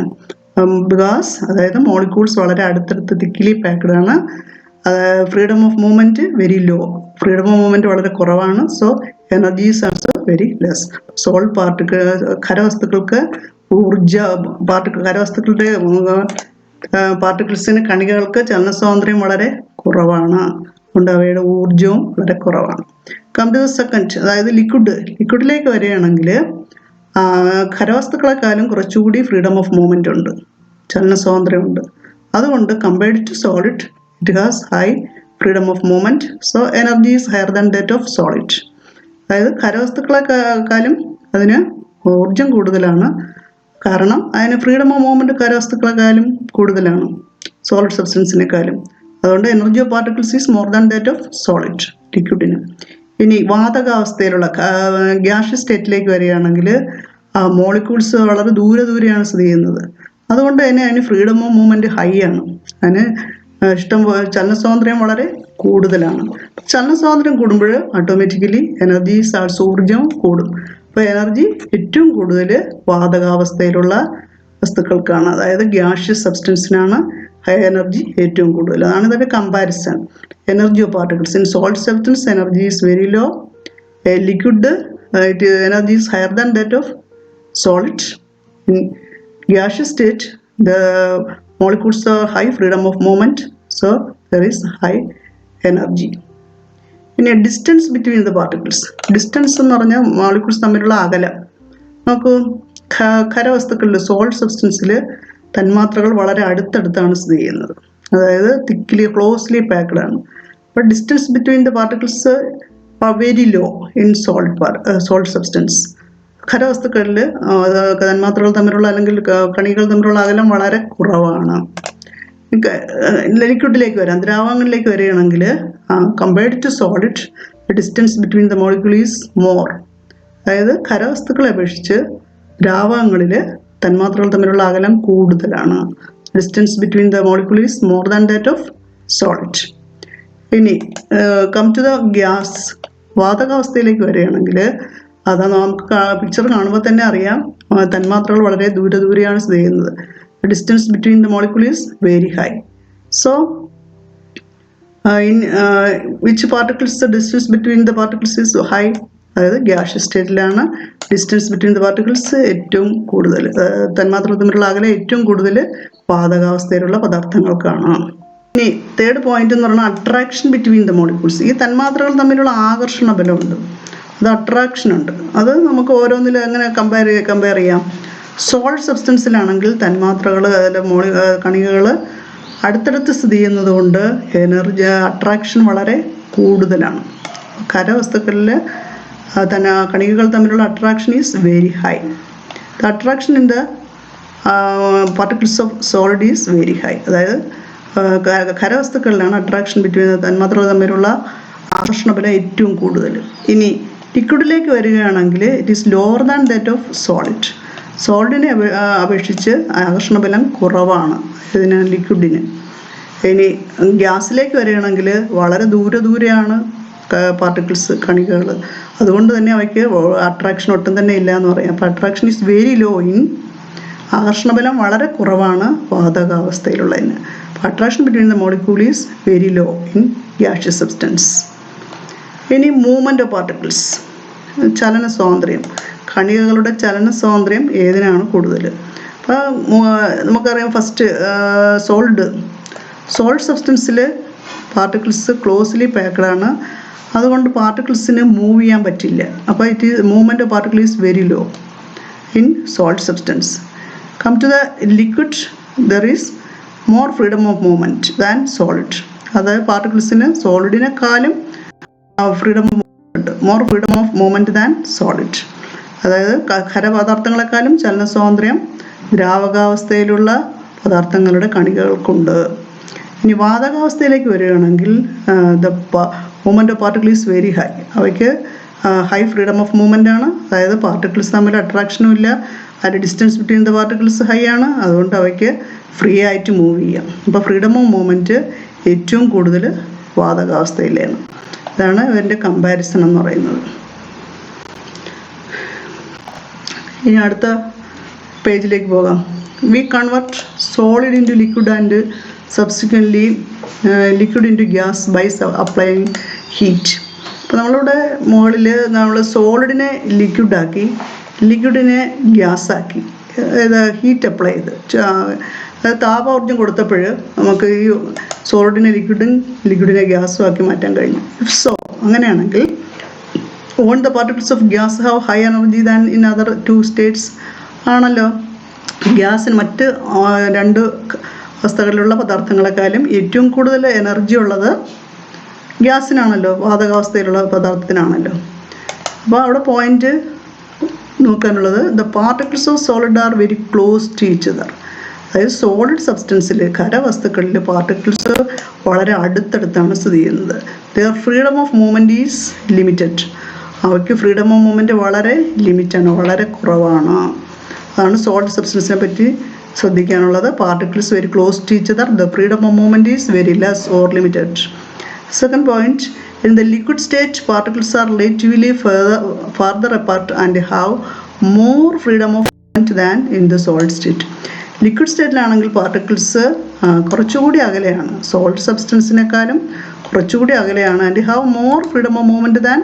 ബിക്കോസ് അതായത് മോളിക്യൂൾസ് വളരെ അടുത്തടുത്ത് തിക്കിലി പാക്ഡ് ആണ്. Freedom of movement very low. Freedom of movement വളരെ കുറവാണ്. So energy is also very less. ഖരവസ്തുക്കൾക്ക് ഖരവസ്തുക്കളുടെ പാർട്ടിക്കിൾസിന് കണികകൾക്ക് ചലന സ്വാതന്ത്ര്യം വളരെ കുറവാണ്. അതുകൊണ്ട് അവയുടെ ഊർജവും വളരെ കുറവാണ്. കം ടു ദ സെക്കൻഡ്, അതായത് ലിക്വിഡിലേക്ക് വരികയാണെങ്കിൽ ഖരവസ്തുക്കളെക്കാളും കുറച്ചുകൂടി ഫ്രീഡം ഓഫ് മൂവ്മെൻറ്റ് ഉണ്ട്, ചലന സ്വാതന്ത്ര്യമുണ്ട്. അതുകൊണ്ട് compared to solid it has high freedom of movement. So energy is higher than that of solid. അതായത് ഖരവസ്തുക്കളെക്കാളും അതിന് ഊർജം കൂടുതലാണ്. കാരണം അതിന് ഫ്രീഡം ഓഫ് മൂവ്മെൻറ്റ് ഖരവസ്തുക്കളെക്കാളും കൂടുതലാണ് സോളിഡ് സബ്സ്റ്റൻസിനേക്കാളും. അതുകൊണ്ട് energy of particles is more than that of solid ലിക്വിഡിന്. ഇനി വാതകാവസ്ഥയിലുള്ള ഗ്യാഷ്യസ് സ്റ്റേറ്റിലേക്ക് വരികയാണെങ്കിൽ മോളിക്യൂൾസ് വളരെ ദൂരെയാണ് സ്ഥിതി ചെയ്യുന്നത്. അതുകൊണ്ട് തന്നെ അതിന് ഫ്രീഡം ഓഫ് മൂവ്മെൻറ്റ് ഹൈ ആണ്. അതിന് ചലന സ്വാതന്ത്ര്യം വളരെ കൂടുതലാണ്. ചലന സ്വാതന്ത്ര്യം കൂടുമ്പോൾ ഓട്ടോമാറ്റിക്കലി എനർജി ആൾസോ ഊർജം കൂടും. അപ്പോൾ എനർജി ഏറ്റവും കൂടുതൽ വാതകാവസ്ഥയിലുള്ള വസ്തുക്കൾക്കാണ്, അതായത് ഗ്യാഷ്യസ് സബ്സ്റ്റൻസിനാണ് ഹൈ എനർജി ഏറ്റവും കൂടുതൽ. അതാണ് ഇതിൻ്റെ comparison. Energy of particles in solid substance energy is very low. Liquid energy is higher than that of solid. In gaseous state, the molecules are high freedom of movement, so there is high energy. In a distance between the particles, distance എന്ന് പറഞ്ഞാൽ molecules തമ്മിലുള്ള അകലം. നമുക്ക് ഖരവസ്തുക്കളിൽ solid സബ്സ്റ്റൻസിൽ തന്മാത്രകൾ വളരെ അടുത്തടുത്താണ് സ്ഥിതി ചെയ്യുന്നത്, അതായത് തിക്ലി ക്ലോസ്ലി പാക്ഡ് ആണ്. അപ്പോൾ distance between the particles are very low in solid substance. ഖരവസ്തുക്കളിൽ തന്മാത്രകൾ തമ്മിലുള്ള അല്ലെങ്കിൽ കണികൾ തമ്മിലുള്ള അകലം വളരെ കുറവാണ്. ലിക്വിഡിലേക്ക് വരാം, ദ്രാവകങ്ങളിലേക്ക് വരികയാണെങ്കിൽ compared to solid distance between the molecule is more. അതായത് ഖരവസ്തുക്കളെ അപേക്ഷിച്ച് ദ്രാവകങ്ങളിൽ തന്മാത്രകൾ തമ്മിലുള്ള അകലം കൂടുതലാണ്. Distance between the molecule is more than that of solid. ഇനി കം ടു ദ ഗ്യാസ്, വാതകാവസ്ഥയിലേക്ക് വരികയാണെങ്കിൽ അത് നമുക്ക് പിക്ചർ കാണുമ്പോൾ തന്നെ അറിയാം, തന്മാത്രകൾ വളരെ ദൂരെയാണ് സ്ഥിതി ചെയ്യുന്നത്. Distance between the molecule is very high. So in which particles the distance between the particles is high, അതായത് ഗ്യാഷ്യസ് സ്റ്റേറ്റിലാണ് ഡിസ്റ്റൻസ് ബിറ്റ്വീൻ ദ പാർട്ടിക്കിൾസ് ഏറ്റവും കൂടുതൽ, തന്മാത്രകൾ തമ്മിലുള്ള അകലം ഏറ്റവും കൂടുതൽ വാതകാവസ്ഥയിലുള്ള പദാർത്ഥങ്ങൾക്കാണ്. ഇനി തേർഡ് പോയിന്റ് എന്ന് പറഞ്ഞാൽ അട്രാക്ഷൻ ബിറ്റ്വീൻ ദ മോളിക്യൂൾസ്. ഈ തന്മാത്രകൾ തമ്മിലുള്ള ആകർഷണ ബലമുണ്ട്, അത് അട്രാക്ഷൻ ഉണ്ട്. അത് നമുക്ക് ഓരോന്നിലും എങ്ങനെ കമ്പയർ ചെയ്യാം. സോളിഡ് സബ്സ്റ്റൻസിലാണെങ്കിൽ തന്മാത്രകൾ കണികകൾ അടുത്തടുത്ത് സ്ഥിതി ചെയ്യുന്നത് കൊണ്ട് അട്രാക്ഷൻ വളരെ കൂടുതലാണ്. ഖരവസ്തുക്കളിൽ കണികകൾ തമ്മിലുള്ള attraction is very high. The attraction in the particles of solid is very high. അതായത് ഖരവസ്തുക്കളിലാണ് അട്രാക്ഷൻ ബിറ്റ്വീൻ തന്മാത്രകൾ തമ്മിലുള്ള ആകർഷണബലം ഏറ്റവും കൂടുതൽ. ഇനി ലിക്വിഡിലേക്ക് വരികയാണെങ്കിൽ it is lower than that of solid. സോളിഡിനെ അപേക്ഷിച്ച് ആകർഷണബലം കുറവാണ് ഇതിന്, ലിക്വിഡിന്. ഇനി ഗ്യാസിലേക്ക് വരികയാണെങ്കിൽ വളരെ ദൂരെയാണ് പാർട്ടിക്കിൾസ് കണികകൾ. അതുകൊണ്ട് തന്നെ അവയ്ക്ക് അട്രാക്ഷൻ ഒട്ടും തന്നെ ഇല്ല എന്ന് പറയാം. അപ്പോൾ attraction is very low in, ആകർഷണബലം വളരെ കുറവാണ് വാതകാവസ്ഥയിലുള്ളതിന്. അപ്പോൾ attraction between the molecule is very low in gaseous substance. ഇനി മൂവ്മെൻറ്റ് ഓഫ് പാർട്ടിക്കിൾസ്, ചലന സ്വാതന്ത്ര്യം. കണികകളുടെ ചലന സ്വാതന്ത്ര്യം ഏതിനാണ് കൂടുതൽ? അപ്പോൾ നമുക്കറിയാം, ഫസ്റ്റ് സോളിഡ് സബ്സ്റ്റൻസിൽ പാർട്ടിക്കിൾസ് ക്ലോസ്ലി പാക്ഡാണ്. അതുകൊണ്ട് പാർട്ടിക്കിൾസിന് മൂവ് ചെയ്യാൻ പറ്റില്ല. അപ്പോൾ movement of particle is very low in solid substance. Come to the liquid, there is more freedom of movement than solid. അതായത് പാർട്ടിക്കിൾസിന് സോളിഡിനെക്കാളും freedom of movement liquid more freedom of movement than solid. അതായത് ഖരപദാർത്ഥങ്ങളെക്കാളും ചലന സ്വാതന്ത്ര്യം ദ്രാവകാവസ്ഥയിലുള്ള പദാർത്ഥങ്ങളുടെ കണികകൾക്കുണ്ട്. ഇനി വാതകാവസ്ഥയിലേക്ക് വരികയാണെങ്കിൽ the movement of particle is very high. അവയ്ക്ക് ഹൈ ഫ്രീഡം ഓഫ് മൂവ്മെൻ്റ് ആണ്. അതായത് പാർട്ടിക്കിൾസ് തമ്മിൽ അട്രാക്ഷനും ഇല്ല, അതിൻ്റെ distance between the particles high ആണ്. അതുകൊണ്ട് അവയ്ക്ക് ഫ്രീ ആയിട്ട് മൂവ് ചെയ്യാം. അപ്പോൾ ഫ്രീഡം ഓഫ് മൂവ്മെൻറ്റ് ഏറ്റവും കൂടുതൽ വാതകാവസ്ഥയിലാണ്. ഇതാണ് ഇതിൻ്റെ കമ്പാരിസൺ എന്ന് പറയുന്നത്. ഇനി അടുത്ത പേജിലേക്ക് പോകാം. We convert solid into liquid and subsequently liquid into gas by applying heat. അപ്പോൾ നമ്മളിവിടെ മുകളിൽ നമ്മൾ സോളിഡിനെ ലിക്വിഡാക്കി, ലിക്വിഡിനെ ഗ്യാസാക്കി, അതായത് ഹീറ്റ് അപ്ലൈ ചെയ്ത് താപോർജ്ജം കൊടുത്തപ്പോൾ നമുക്ക് ഈ സോളിഡിനെ ലിക്വിഡിനെ ഗ്യാസും ആക്കി മാറ്റാൻ കഴിഞ്ഞു. സോ അങ്ങനെയാണെങ്കിൽ won't the particles of gas have higher energy than in other two states? ആണല്ലോ. ഗ്യാസിന് മറ്റ് രണ്ട് അവസ്ഥകളിലുള്ള പദാർത്ഥങ്ങളെക്കാളും ഏറ്റവും കൂടുതൽ എനർജി ഉള്ളത് ഗ്യാസിനാണല്ലോ, വാതകാവസ്ഥയിലുള്ള പദാർത്ഥത്തിനാണല്ലോ. അപ്പോൾ അവിടെ പോയിന്റ് നോക്കാനുള്ളത് the particles of solid are very close to each other. അതായത് സോളിഡ് സബ്സ്റ്റൻസിൽ ഖരവസ്തുക്കളിൽ പാർട്ടിക്കിൾസ് വളരെ അടുത്തടുത്താണ് സ്ഥിതി ചെയ്യുന്നത്. Their freedom of movement is limited. അവയ്ക്ക് ഫ്രീഡം ഓഫ് മൂവ്മെൻറ്റ് വളരെ ലിമിറ്റാണ്, വളരെ കുറവാണ്. അതാണ് സോളിഡ് സബ്സ്റ്റൻസിനെ പറ്റി ശ്രദ്ധിക്കാനുള്ളത്. Particles very close to each other, the freedom of movement is very less or limited. Second point, in the liquid state, particles are relatively farther apart and have more freedom of movement than in the solid state. Liquid സ്റ്റേറ്റിലാണെങ്കിൽ particles കുറച്ചുകൂടി അകലെയാണ്, solid സബ്സ്റ്റൻസിനേക്കാളും കുറച്ചുകൂടി അകലെയാണ്. And have more freedom of movement than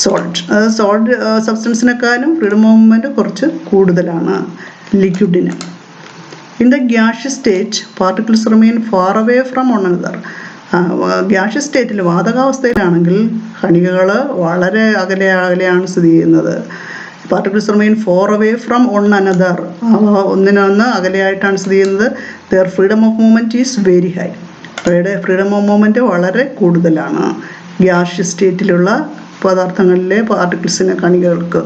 solid. അതായത് solid സബ്സ്റ്റൻസിനേക്കാളും freedom of movement കുറച്ച് കൂടുതലാണ് ലിക്വിഡിന്. In the gaseous state particles remain far away from one another. Gaseous സ്റ്റേറ്റിൽ വാതകാവസ്ഥയിലാണെങ്കിൽ കണികകൾ വളരെ അകലെയാണ് സ്ഥിതി ചെയ്യുന്നത്. Particles remain far away from one another. ഒന്നിനൊന്ന് അകലെയായിട്ടാണ് സ്ഥിതി ചെയ്യുന്നത്. Their freedom of movement is very high. അവയുടെ ഫ്രീഡം ഓഫ് മൂവ്മെൻറ്റ് വളരെ കൂടുതലാണ് ഗ്യാഷ്യസ് സ്റ്റേറ്റിലുള്ള പദാർത്ഥങ്ങളിലെ പാർട്ടിക്കിൾസിന് കണികകൾക്ക്.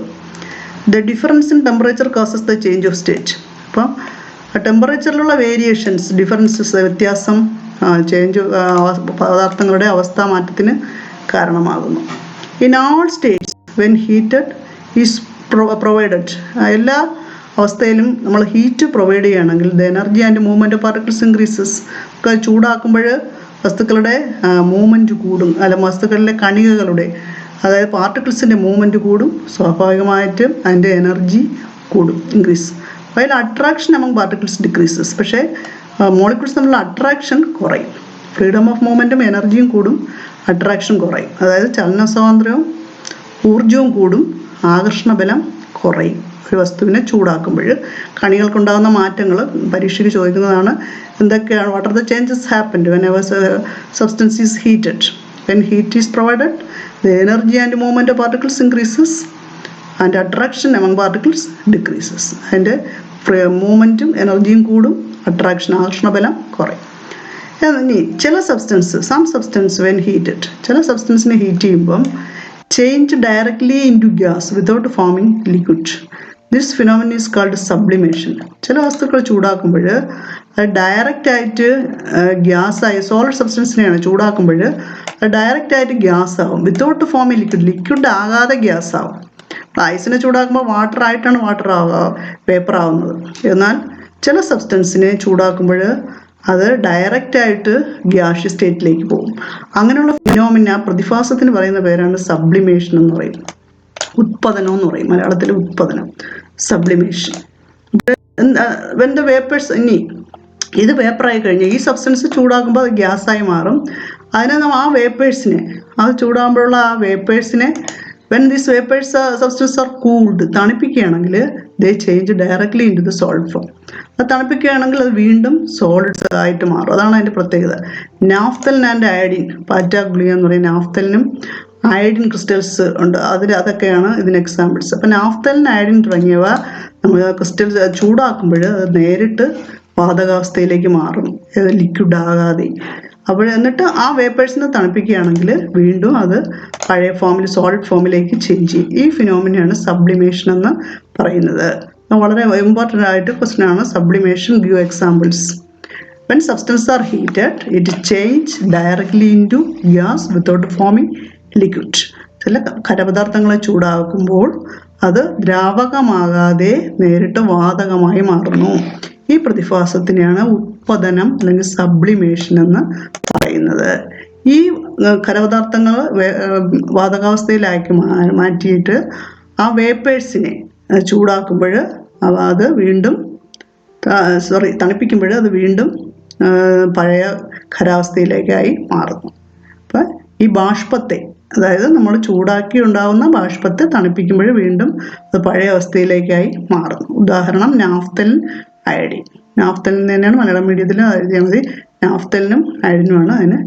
The difference in temperature causes the change of state. അപ്പം ടെമ്പറേച്ചറിലുള്ള വേരിയേഷൻസ്, ഡിഫറൻസസ്, വ്യത്യാസം ചേഞ്ച് പദാർത്ഥങ്ങളുടെ അവസ്ഥാമാറ്റത്തിന് കാരണമാകുന്നു. In all states when heated is provided. എല്ലാ അവസ്ഥയിലും നമ്മൾ ഹീറ്റ് പ്രൊവൈഡ് ചെയ്യുകയാണെങ്കിൽ the energy and movement of particles increases. ചൂടാക്കുമ്പോൾ വസ്തുക്കളുടെ മൂവ്മെൻറ്റ് കൂടും, വസ്തുക്കളിലെ കണികകളുടെ, അതായത് പാർട്ടിക്കിൾസിൻ്റെ മൂവ്മെൻറ്റ് കൂടും, സ്വാഭാവികമായിട്ടും അതിൻ്റെ എനർജി കൂടും, increase. While attraction among particles decreases. പക്ഷേ മോളിക്യൂൾസ് തമ്മിലുള്ള അട്രാക്ഷൻ കുറയും. ഫ്രീഡം ഓഫ് മൂവ്മെൻറ്റും എനർജിയും കൂടും, അട്രാക്ഷൻ കുറയും. അതായത് ചലന സ്വാതന്ത്ര്യവും ഊർജവും കൂടും, ആകർഷണ ബലം കുറയും. ഒരു വസ്തുവിനെ ചൂടാക്കുമ്പോൾ കണികൾക്കുണ്ടാകുന്ന മാറ്റങ്ങൾ പരീക്ഷയ്ക്ക് ചോദിക്കുന്നതാണ്. എന്തൊക്കെയാണ്? What are the changes happened when ever substance is heated? When heat is provided the energy and movement of particles increases and attraction among particles decreases. അതിൻ്റെ മൂവ്മെൻറ്റും എനർജിയും കൂടും, അട്രാക്ഷൻ ആകർഷണബലം കുറയും. ഇനി ചില സബ്സ്റ്റൻസ് വെൻ ഹീറ്റഡ്, ചില സബ്സ്റ്റൻസിനെ ഹീറ്റ് ചെയ്യുമ്പം change directly into gas without forming liquid. This phenomenon is called sublimation. ചില വസ്തുക്കൾ ചൂടാക്കുമ്പോൾ അത് ഡയറക്റ്റായിട്ട് ഗ്യാസായി, സോളിഡ് സബ്സ്റ്റൻസിനെയാണ് ചൂടാക്കുമ്പോൾ അത് ഡയറക്റ്റായിട്ട് ഗ്യാസ് ആവും വിതൗട്ട് ഫോമിങ് ലിക്വിഡ്. ലിക്വിഡ് ആകാതെ ഗ്യാസ് ആവും. ഐസിനെ ചൂടാക്കുമ്പോൾ വാട്ടർ ആയിട്ടാണ് വേപ്പർ ആവുന്നത്. എന്നാൽ ചില സബ്സ്റ്റൻസിനെ ചൂടാക്കുമ്പോൾ അത് ഡയറക്റ്റായിട്ട് ഗ്യാഷ്യസ് സ്റ്റേറ്റിലേക്ക് പോകും. അങ്ങനെയുള്ള ഫിനോമിന, പ്രതിഭാസത്തിന് പറയുന്ന പേരാണ് സബ്ലിമേഷൻ എന്ന് പറയും. ഉത്പതനം എന്ന് പറയും, മലയാളത്തിൽ ഉത്പതനം, സബ്ലിമേഷൻ. വെൻ ദ വേപ്പേഴ്സ്, ഇനി ഇത് വേപ്പറായി കഴിഞ്ഞാൽ ഈ സബ്സ്റ്റൻസ് ചൂടാക്കുമ്പോൾ അത് ഗ്യാസായി മാറും. അതിനെ ആ വേപ്പേഴ്സിനെ, അത് ചൂടാകുമ്പോഴുള്ള ആ വേപ്പേഴ്സിനെ when these vapors substances are cooled, തണുപ്പിക്കുകയാണെങ്കിൽ they change directly into the solid form. അത് തണുപ്പിക്കുകയാണെങ്കിൽ അത് വീണ്ടും സോളിഡ്സ് ആയിട്ട് മാറും. അതാണ് അതിൻ്റെ പ്രത്യേകത. നാഫ്തലിൻ ആൻഡ് അയഡിൻ, പാറ്റാഗ്ലുയ എന്ന് പറയുന്ന നാഫ്തലിനും അയഡിൻ ക്രിസ്റ്റൽസ് ഉണ്ട്. അതൊക്കെയാണ് ഇതിന് എക്സാമ്പിൾസ്. അപ്പം നാഫ്തലിൻ, അയഡിൻ തുടങ്ങിയവ നമ്മൾ ക്രിസ്റ്റൽസ് ചൂടാക്കുമ്പോൾ അത് നേരിട്ട് വാതകാവസ്ഥയിലേക്ക് മാറും, ലിക്വിഡ് ആകാതെ. എന്നിട്ട് ആ വേപ്പേഴ്സിനെ തണുപ്പിക്കുകയാണെങ്കിൽ വീണ്ടും അത് പഴയ ഫോമിൽ സോളിഡ് ഫോമിലേക്ക് ചേഞ്ച് ചെയ്യും. ഈ ഫിനോമിനയാണ് സബ്ലിമേഷൻ എന്ന് പറയുന്നത്. വളരെ ഇമ്പോർട്ടൻ്റ് ആയിട്ട് ക്വസ്റ്റ്യൻ ആണ് sublimation. Give examples. When substances are heated, it change directly into gas without forming liquid. ചില ഖരപദാർത്ഥങ്ങളെ ചൂടാക്കുമ്പോൾ അത് ദ്രാവകമാകാതെ നേരിട്ട് വാതകമായി മാറുന്നു. ഈ പ്രതിഭാസത്തിനെയാണ് ഉത്പതനം അല്ലെങ്കിൽ സബ്ലിമേഷൻ എന്ന് പറയുന്നത്. ഈ ഖരപദാർത്ഥങ്ങൾ വാതകാവസ്ഥയിലാക്കി മാറ്റിയിട്ട് ആ വേപ്പേഴ്സിനെ ചൂടാക്കുമ്പോൾ അത് വീണ്ടും തണുപ്പിക്കുമ്പോൾ അത് വീണ്ടും പഴയ ഖരാവസ്ഥയിലേക്കായി മാറുന്നു. അപ്പം ഈ ബാഷ്പത്തെ, അതായത് നമ്മൾ ചൂടാക്കി ഉണ്ടാകുന്ന ബാഷ്പത്തെ തണുപ്പിക്കുമ്പോൾ വീണ്ടും അത് പഴയ അവസ്ഥയിലേക്കായി മാറുന്നു. ഉദാഹരണം നാഫ്തലിൻ, അയഡിൻ. നാഫ്തലിൻ തന്നെയാണ് മലയാളം മീഡിയത്തിൽ എഴുതിയാൽ മതി. നാഫ്തലിനും അയഡിനുമാണ് അതിന്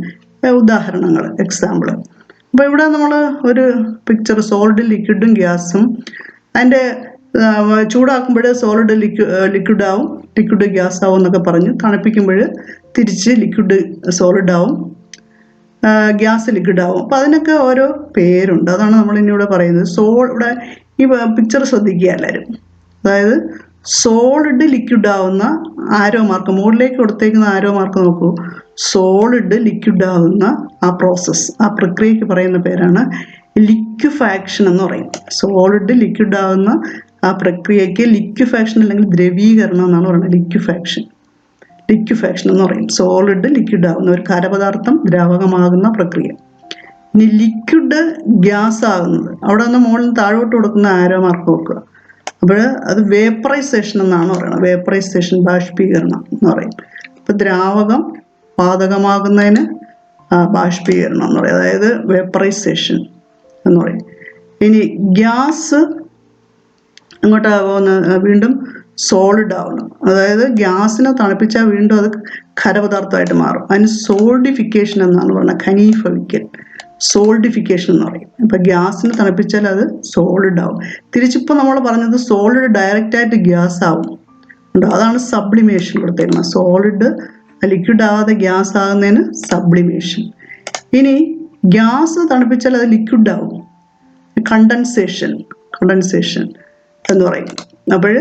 ഉദാഹരണങ്ങൾ, എക്സാമ്പിൾ. അപ്പോൾ ഇവിടെ നമ്മൾ ഒരു പിക്ചർ, സോളിഡ്, ലിക്വിഡും ഗ്യാസും. അതിൻ്റെ ചൂടാക്കുമ്പോൾ സോളിഡ് ലിക്വിഡ് ആവും, ലിക്വിഡ് ഗ്യാസ് ആവും എന്നൊക്കെ പറഞ്ഞു. തണുപ്പിക്കുമ്പോൾ തിരിച്ച് ലിക്വിഡ് സോളിഡ് ആവും, ഗ്യാസ് ലിക്വിഡ് ആവും. അപ്പോൾ അതിനൊക്കെ ഓരോ പേരുണ്ട്. അതാണ് നമ്മൾ ഇന്നിവിടെ പറയുന്നത്. ഇവിടെ ഈ പിക്ചർ ശ്രദ്ധിക്കുക എല്ലാവരും. അതായത് സോളിഡ് ലിക്വിഡ് ആവുന്ന ആരോ മാർക്ക്, മുകളിലേക്ക് കൊടുത്തേക്കുന്ന ആരോ മാർക്ക് നോക്കൂ. സോളിഡ് ലിക്വിഡ് ആവുന്ന ആ പ്രോസസ്സ്, ആ പ്രക്രിയയ്ക്ക് പറയുന്ന പേരാണ് ലിക്വിഫാക്ഷൻ എന്ന് പറയും. സോളിഡ് ലിക്വിഡ് ആവുന്ന ആ പ്രക്രിയയ്ക്ക് ലിക്വിഫാക്ഷൻ അല്ലെങ്കിൽ ദ്രവീകരണം എന്നാണ് പറയുന്നത്. ലിക്വിഫാക്ഷൻ എന്ന് പറയും. സോളിഡ് ലിക്വിഡ് ആവുന്ന ഒരു ഖരപദാർത്ഥം ദ്രാവകമാകുന്ന പ്രക്രിയ. ഇനി ലിക്വിഡ് ഗ്യാസ് ആകുന്നത്, അവിടെ നിന്ന് മുകളിൽ നിന്ന് താഴോട്ട് കൊടുക്കുന്ന ആരോ മാർക്ക് നോക്കുക. അപ്പോൾ അത് വേപ്പറൈസേഷൻ എന്നാണ് പറയുന്നത്. വേപ്പറൈസേഷൻ, ബാഷ്പീകരണം എന്ന് പറയും. അപ്പോൾ ദ്രാവകം വാതകമാകുന്നതിന് ബാഷ്പീകരണം എന്ന് പറയും, അതായത് വേപ്പറൈസേഷൻ എന്ന് പറയും. ഇനി ഗ്യാസ് അങ്ങോട്ടാകുന്ന വീണ്ടും സോളിഡ് ആവണം, അതായത് ഗ്യാസിനെ തണുപ്പിച്ചാൽ വീണ്ടും അത് ഖരപദാർത്ഥമായിട്ട് മാറും. അതിന് സോൾഡിഫിക്കേഷൻ എന്നാണ് പറയുന്നത്. ഖനീഭവിക്കൽ, സോൾഡിഫിക്കേഷൻ എന്ന് പറയും. ഇപ്പം ഗ്യാസിനെ തണുപ്പിച്ചാൽ അത് സോളിഡ് ആവും. തിരിച്ചിപ്പോൾ നമ്മൾ പറഞ്ഞത് സോളിഡ് ഡയറക്റ്റായിട്ട് ഗ്യാസ് ആവും. അതാണ് സബ്ലിമേഷൻ കൊടുത്തേക്കുന്നത്. സോളിഡ് ലിക്വിഡ് ആവാതെ ഗ്യാസ് ആകുന്നതിന് സബ്ലിമേഷൻ. ഇനി ഗ്യാസ് തണുപ്പിച്ചാൽ അത് ലിക്വിഡ് ആവും, കണ്ടൻസേഷൻ എന്ന് പറയും. അപ്പോൾ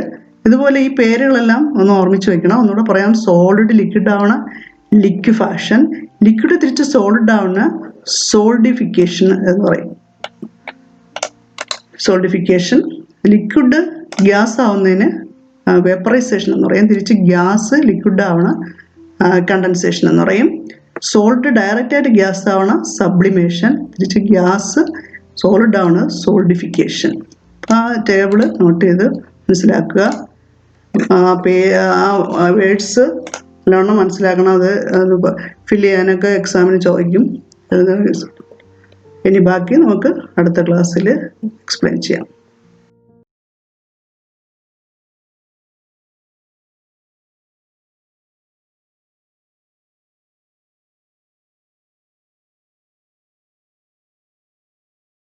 ഇതുപോലെ ഈ പേരുകളെല്ലാം ഒന്ന് ഓർമ്മിച്ച് വെക്കണം. ഒന്നുകൂടെ പറയാം. സോളിഡ് ലിക്വിഡ് ആവണ ലിക്വിഫാക്ഷൻ, ലിക്വിഡ് തിരിച്ച് സോളിഡ് ആവുന്ന സോൾഡിഫിക്കേഷൻ എന്ന് പറയും. സോൾഡിഫിക്കേഷൻ. ലിക്വിഡ് ഗ്യാസ് ആവുന്നതിന് വേപ്പറൈസേഷൻ എന്ന് പറയും. തിരിച്ച് ഗ്യാസ് ലിക്വിഡ് ആവണ കണ്ടൻസേഷൻ എന്ന് പറയും. സോൾഡ് ഡയറക്റ്റായിട്ട് ഗ്യാസ് ആവണ സബ്ലിമേഷൻ, തിരിച്ച് ഗ്യാസ് സോളിഡ് ആവണ സോൾഡിഫിക്കേഷൻ. ആ ടേബിൾ നോട്ട് ചെയ്ത് മനസ്സിലാക്കുക. വേർഡ്സ് നല്ലോണം മനസ്സിലാക്കണം. അത് ഫില്ല് ചെയ്യാനൊക്കെ എക്സാമിന് ചോദിക്കും. ഇനി ബാക്കി നമുക്ക് അടുത്ത ക്ലാസ്സിൽ എക്സ്പ്ലെയിൻ ചെയ്യാം.